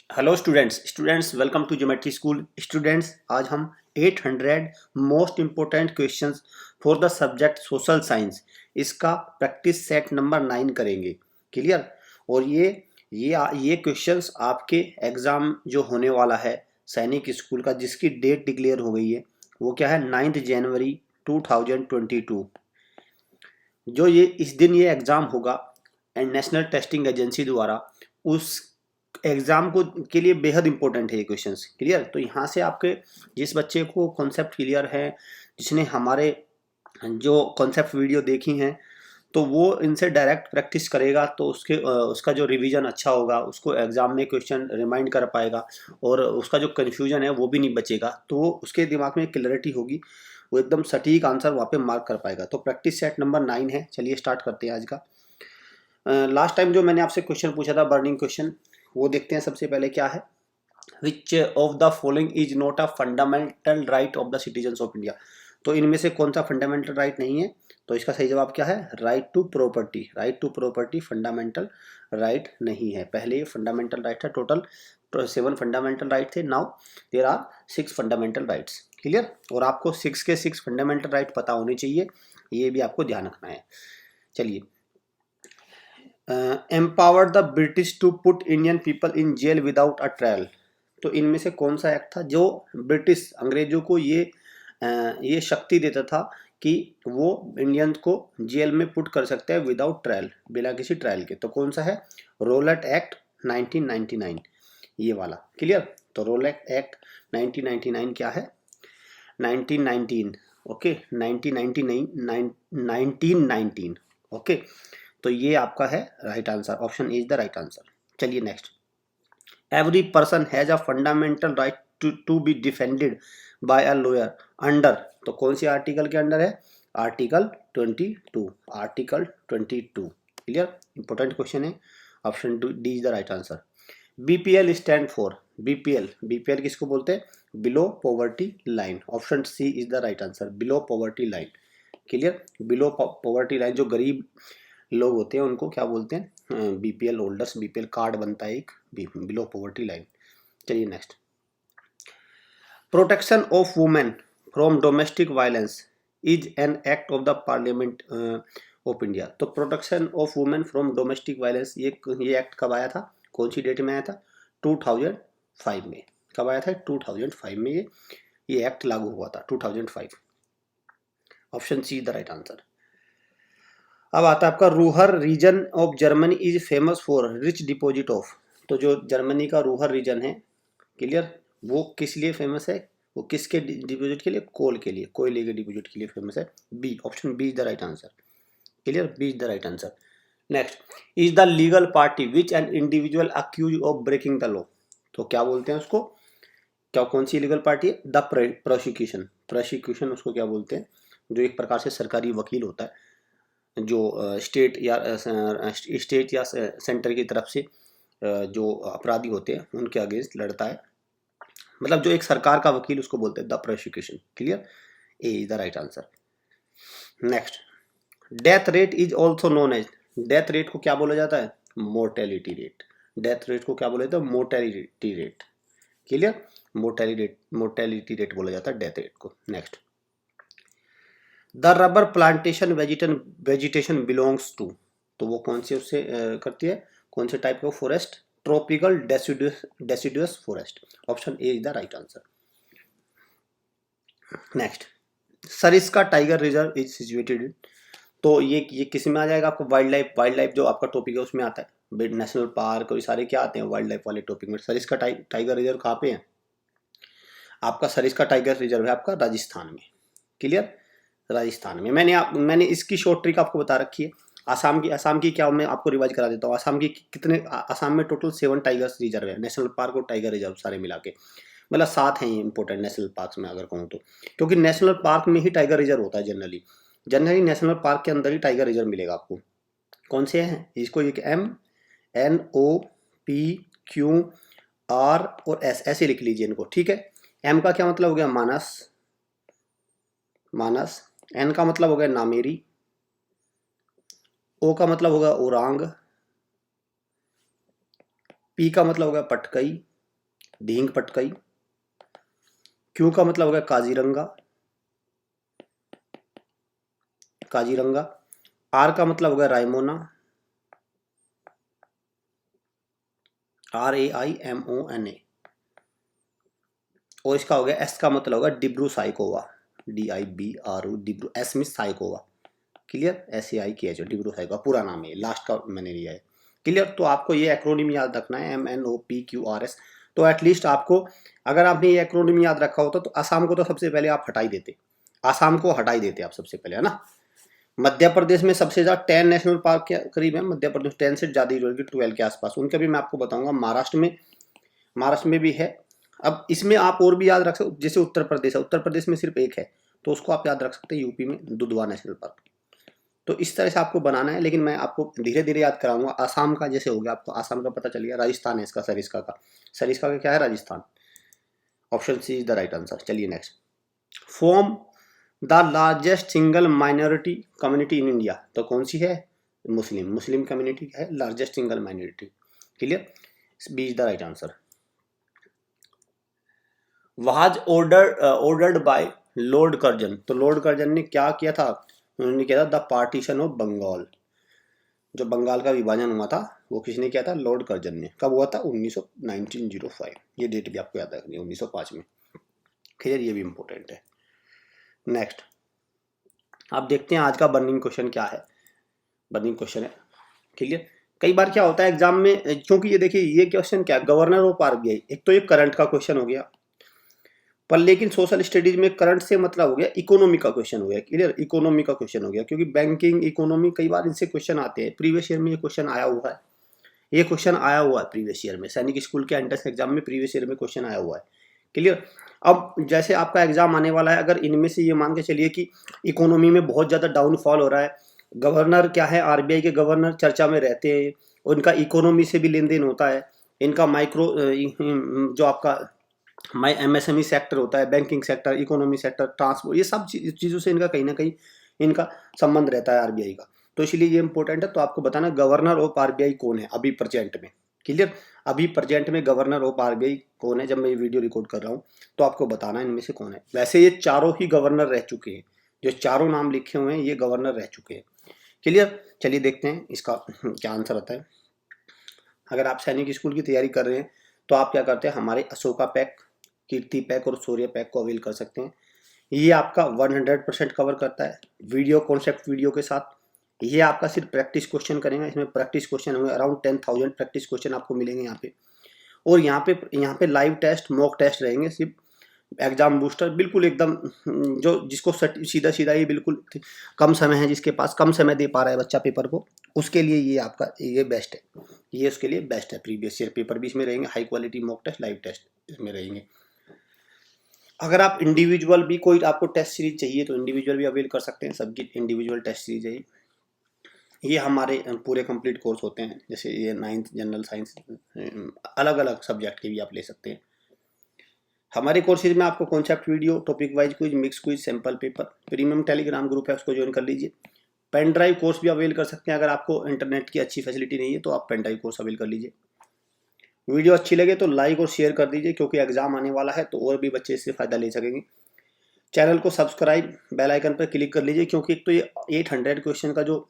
Hello students welcome to geometry school. Students, आज हम 800 most important questions for the subject social science इसका practice set number 9 करेंगे। Clear. और ये questions आपके एग्ज़ाम जो होने वाला है सैनिक स्कूल का, जिसकी डेट डिक्लेयर हो गई है, वो क्या है 9 जनवरी 2022। जो ये इस दिन ये एग्ज़ाम होगा एंड नेशनल टेस्टिंग एजेंसी द्वारा, उस एग्ज़ाम को के लिए बेहद इंपॉर्टेंट है ये क्वेश्चंस। क्लियर। तो यहाँ से आपके जिस बच्चे को कॉन्सेप्ट क्लियर है, जिसने हमारे जो कॉन्सेप्ट वीडियो देखी हैं, तो वो इनसे डायरेक्ट प्रैक्टिस करेगा तो उसका जो रिवीजन अच्छा होगा, उसको एग्ज़ाम में क्वेश्चन रिमाइंड कर पाएगा और उसका जो कन्फ्यूजन है वो भी नहीं बचेगा। तो उसके दिमाग में क्लैरिटी होगी, वो एकदम सटीक आंसर वहाँ पे मार्क कर पाएगा। तो प्रैक्टिस सेट नंबर 9 है। चलिए स्टार्ट करते हैं आज का। लास्ट टाइम जो मैंने आपसे क्वेश्चन पूछा था, बर्निंग क्वेश्चन, वो देखते हैं। सबसे पहले क्या है, which of the following is not a fundamental right of the citizens of India. तो इनमें से कौन सा फंडामेंटल राइट नहीं है? तो इसका सही जवाब क्या है? Right to property. Right to property fundamental right नहीं है। पहले ये फंडामेंटल राइट था, टोटल 7 फंडामेंटल राइट थे, now there are 6 fundamental rights. Clear. और आपको 6 के 6 फंडामेंटल राइट पता होने चाहिए, ये भी आपको ध्यान रखना है। चलिए, empowered the British to put Indian people in jail without a trial. तो इनमें से कौन सा एक्ट था जो ब्रिटिश अंग्रेजों को ये शक्ति देता था कि वो इंडियंस को जेल में पुट कर सकते हैं विदाउट ट्रायल, बिना किसी ट्रायल के? तो कौन सा है? रोलेट एक्ट 1999, ये वाला। क्लियर। तो रोलेट एक्ट 1999 क्या है? 1919। ओके, 1999 1919। ओके, तो ये आपका है right answer. Option is the right answer. चलिए next. Every person has a fundamental right to be defended by a lawyer under. तो कौन सी आर्टिकल के अंडर है? Article 22। Article 22। Clear. Important question है। Option D is the right answer. BPL stand for, BPL किसको बोलते हैं? Below poverty line. Option C is the right answer, below poverty line. Clear. Below poverty line, जो गरीब लोग होते हैं उनको क्या बोलते हैं? BPL holders. बीपीएल कार्ड बनता है एक, बिलो पॉवर्टी लाइन। चलिए next. Protection of women from domestic violence is an act of the parliament of India. तो protection of women from domestic violence, ये एक्ट कब आया था? कौन सी डेट में आया था? 2005 में। कब आया था? 2005 में ये एक्ट लागू हुआ था, 2005। Option C the right answer. अब आता है आपका, Ruhr region of Germany is famous for rich deposit of. तो जो जर्मनी का रूहर रीजन है, क्लियर, वो किस लिए फेमस है? वो किसके डिपॉजिट के लिए? कोल के लिए, कोयले के डिपॉजिट के लिए फेमस है। B, option B is the right answer. Clear, B is the right answer. Next, is the legal party which an individual accuse of breaking the law. तो क्या बोलते हैं उसको? क्या, कौन सी लीगल पार्टी है? The prosecution. प्रोसिक्यूशन उसको क्या बोलते हैं? जो एक प्रकार से सरकारी वकील होता है, जो स्टेट या सेंटर की तरफ से जो अपराधी होते हैं उनके अगेंस्ट लड़ता है, मतलब जो एक सरकार का वकील, उसको बोलते हैं the prosecution. Clear, A is the right answer. Next, death rate is also known as. Death rate को क्या बोला जाता है? Mortality rate. डेथ रेट को क्या बोला जाता है? Mortality rate. Clear, mortality rate बोला जाता है डेथ रेट को। Next, the rubber plantation vegetation belongs to. तो वो कौन से उससे करती है? कौन से टाइप का forest? Tropical deciduous forest. Option A is the right answer. Next, Sariska tiger reserve is situated. तो ये किस में आ जाएगा? आपको वाइल्ड लाइफ जो आपका टॉपिक है उसमें आता है। नेशनल पार्क और सारे क्या आते हैं वाइल्ड लाइफ वाले टॉपिक में। सरिस्का टाइगर रिजर्व कहाँ पे है? आपका सरिस्का टाइगर रिजर्व है आपका राजस्थान में। क्लियर, राजस्थान में। मैंने इसकी शॉर्ट ट्रिक आपको बता रखी है। आसाम की क्या, मैं आपको रिवाइज करा देता हूँ। आसाम की कितने, आसाम में टोटल 7 टाइगर्स रिजर्व है, नेशनल पार्क और टाइगर रिजर्व सारे मिला के, मतलब 7 हैं ये इंपॉर्टेंट नेशनल पार्क में अगर कहूँ तो। क्योंकि नेशनल पार्क में ही टाइगर रिजर्व होता है जनरली नेशनल पार्क के अंदर ही टाइगर रिजर्व मिलेगा आपको। कौन से हैं इसको? एक MNOPQR और S ऐसे लिख लीजिए इनको। ठीक है। M का क्या मतलब हो गया? मानस। N का मतलब हो गया नामेरी। O का मतलब होगा ओरांग। P का मतलब होगा पटकई। ढींग पटकई। क्यू का मतलब हो गया काजीरंगा, काजीरंगा। आर का मतलब हो गया रायमोना, RAIMONA। और इसका हो गया एस का मतलब होगा Dibru Saikhowa, DIBRU, Dibru. S miss Saikhowa, clear, SAIKH, Dibru Saikhowa पूरा नाम है, लास्ट का मैंने लिया है, क्लियर। तो आपको ये एक्रोनिम याद रखना है, MNOPQRS। तो एटलीस्ट आपको, अगर आपने ये एक्रोनिम याद रखा होता तो आसाम को तो सबसे पहले आप हटा ही देते, आसाम को हटा ही देते आप सबसे पहले, है ना। मध्य प्रदेश में सबसे ज्यादा 10 नेशनल पार्क के करीब है, मध्य प्रदेश 10 से ज्यादा ही होगी, 12 के आसपास। उनका भी मैं आपको बताऊंगा। महाराष्ट्र में भी है। अब इसमें आप और भी याद रख सकते, जैसे उत्तर प्रदेश है, उत्तर प्रदेश में सिर्फ एक है, तो उसको आप याद रख सकते हैं, यूपी में दुधवा नेशनल पार्क। तो इस तरह से आपको बनाना है, लेकिन मैं आपको धीरे धीरे याद कराऊंगा। आसाम का जैसे हो गया, आपको आसाम का पता चल गया। राजस्थान है इसका, सरिस्का का, सरिस्का का क्या है, Rajasthan. Option C is the right answer. चलिए next. Form the largest single minority community in India, तो कौन सी है, मुस्लिम। मुस्लिम कम्युनिटी है largest single minority, clear, B is the right answer. Was ordered by Lord Curzon, तो Lord Curzon ने क्या किया था, उन्होंने किया था द पार्टीशन ऑफ बंगाल, जो बंगाल का विभाजन हुआ था वो किसने किया था, लॉर्ड कर्जन ने। कब हुआ था, 1905, ये डेट भी आपको याद रखनी है, 1905 में, क्लियर, ये भी इंपॉर्टेंट है। नेक्स्ट आप देखते हैं आज का बर्निंग क्वेश्चन क्या है। बर्निंग क्वेश्चन है, क्लियर। कई बार क्या होता है एग्जाम में, क्योंकि ये देखिए ये क्वेश्चन क्या, गवर्नर ऑफ RBI, एक तो ये करंट का क्वेश्चन हो गया, पर लेकिन सोशल स्टडीज में करंट से मतलब हो गया इकोनॉमी का क्वेश्चन हो गया, क्लियर, इकोनॉमी का क्वेश्चन हो गया, क्योंकि बैंकिंग इकोनॉमी कई बार इनसे क्वेश्चन आते हैं। प्रीवियस ईयर में ये क्वेश्चन आया हुआ है, ये क्वेश्चन आया हुआ है प्रीवियस ईयर में, सैनिक स्कूल के एंट्रेंस एग्जाम में प्रीवियस ईयर में क्वेश्चन आया हुआ है, क्लियर। अब जैसे आपका एग्जाम आने वाला है, अगर इनमें से ये मान के चलिए कि इकोनॉमी में बहुत ज़्यादा डाउनफॉल हो रहा है, गवर्नर क्या है, RBI के गवर्नर चर्चा में रहते हैं, उनका इकोनॉमी से भी लेन देन होता है, इनका माइक्रो जो आपका MSME सेक्टर होता है, banking sector, economy sector, transport, ये सब चीज़ों से इनका कहीं ना कहीं इनका संबंध रहता है RBI का, तो इसलिए ये इंपॉर्टेंट है। तो आपको बताना गवर्नर ऑफ RBI कौन है अभी प्रेजेंट में, क्लियर, अभी प्रेजेंट में गवर्नर ऑफ RBI कौन है, जब मैं ये वीडियो रिकॉर्ड कर रहा हूँ तो आपको बताना इनमें से कौन है। वैसे ये चारों ही गवर्नर रह चुके हैं, जो चारों नाम लिखे हुए हैं ये गवर्नर रह चुके हैं, क्लियर। चलिए देखते हैं इसका क्या आंसर आता है। अगर आप सैनिक स्कूल की तैयारी कर रहे हैं तो आप क्या करते हैं, हमारे अशोका पैक, कीर्ति पैक और सूर्य पैक को अवेल कर सकते हैं। ये आपका 100% कवर करता है वीडियो, कॉन्सेप्ट वीडियो के साथ। ये आपका सिर्फ प्रैक्टिस क्वेश्चन करेंगे, इसमें प्रैक्टिस क्वेश्चन होंगे, अराउंड 10,000 प्रैक्टिस क्वेश्चन आपको मिलेंगे यहाँ पे। और यहाँ पे लाइव टेस्ट, मॉक टेस्ट रहेंगे, सिर्फ एग्जाम बूस्टर, बिल्कुल एकदम जो जिसको सीधा सीधा ये बिल्कुल कम समय है, जिसके पास कम समय दे पा रहा है बच्चा पेपर को, उसके लिए ये आपका ये बेस्ट है, ये उसके लिए बेस्ट है। प्रीवियस ईयर पेपर भी इसमें रहेंगे, high quality mock test, live test इसमें रहेंगे। अगर आप इंडिविजुअल भी कोई आपको टेस्ट सीरीज चाहिए तो इंडिविजुअल भी अवेल कर सकते हैं, सबकी इंडिविजुअल टेस्ट सीरीज है ये हमारे पूरे कंप्लीट कोर्स होते हैं। जैसे ये 9th जनरल साइंस, अलग अलग सब्जेक्ट के भी आप ले सकते हैं। हमारे कोर्सेज में आपको concept video, topic wise quiz, mix quiz, sample paper, premium Telegram group है उसको ज्वाइन कर लीजिए। पेन ड्राइव कोर्स भी अवेल कर सकते हैं, अगर आपको इंटरनेट की अच्छी फैसिलिटी नहीं है तो आप पेन ड्राइव कोर्स अवेल कर लीजिए। वीडियो अच्छी लगे तो लाइक और शेयर कर दीजिए, क्योंकि एग्जाम आने वाला है तो और भी बच्चे इससे फ़ायदा ले सकेंगे। चैनल को सब्सक्राइब, बेल आइकन पर क्लिक कर लीजिए, क्योंकि एक तो ये 800 क्वेश्चन का जो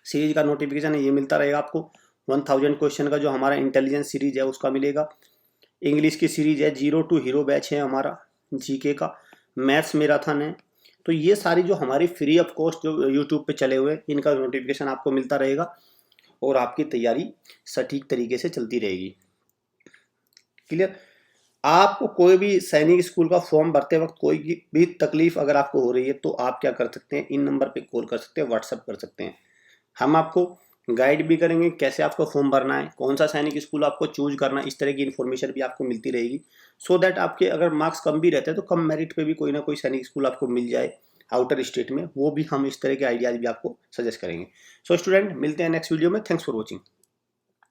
सीरीज का नोटिफिकेशन है ये मिलता रहेगा आपको। 1000 क्वेश्चन का जो हमारा इंटेलिजेंस सीरीज है उसका मिलेगा। इंग्लिश की सीरीज है, 0 to हीरो बैच है हमारा, GK का, मैथ्स मैराथन है। तो ये सारी जो हमारी फ्री ऑफ कॉस्ट जो यूट्यूब पे चले हुए इनका नोटिफिकेशन आपको मिलता रहेगा, और आपकी तैयारी सटीक तरीके से चलती रहेगी, क्लियर। आपको कोई भी सैनिक स्कूल का फॉर्म भरते वक्त कोई भी तकलीफ अगर आपको हो रही है तो आप क्या कर सकते हैं, इन नंबर पे कॉल कर सकते हैं, व्हाट्सअप कर सकते हैं। हम आपको गाइड भी करेंगे कैसे आपको फॉर्म भरना है, कौन सा सैनिक स्कूल आपको चूज करना है, इस तरह की इन्फॉर्मेशन भी आपको मिलती रहेगी, सो दैट आपके अगर मार्क्स कम भी रहते हैं तो कम मेरिट पे भी कोई ना कोई सैनिक स्कूल आपको मिल जाए आउटर स्टेट में, वो भी हम इस तरह के आइडियाज भी आपको सजेस्ट करेंगे। सो स्टूडेंट, मिलते हैं नेक्स्ट वीडियो में। Thanks for watching.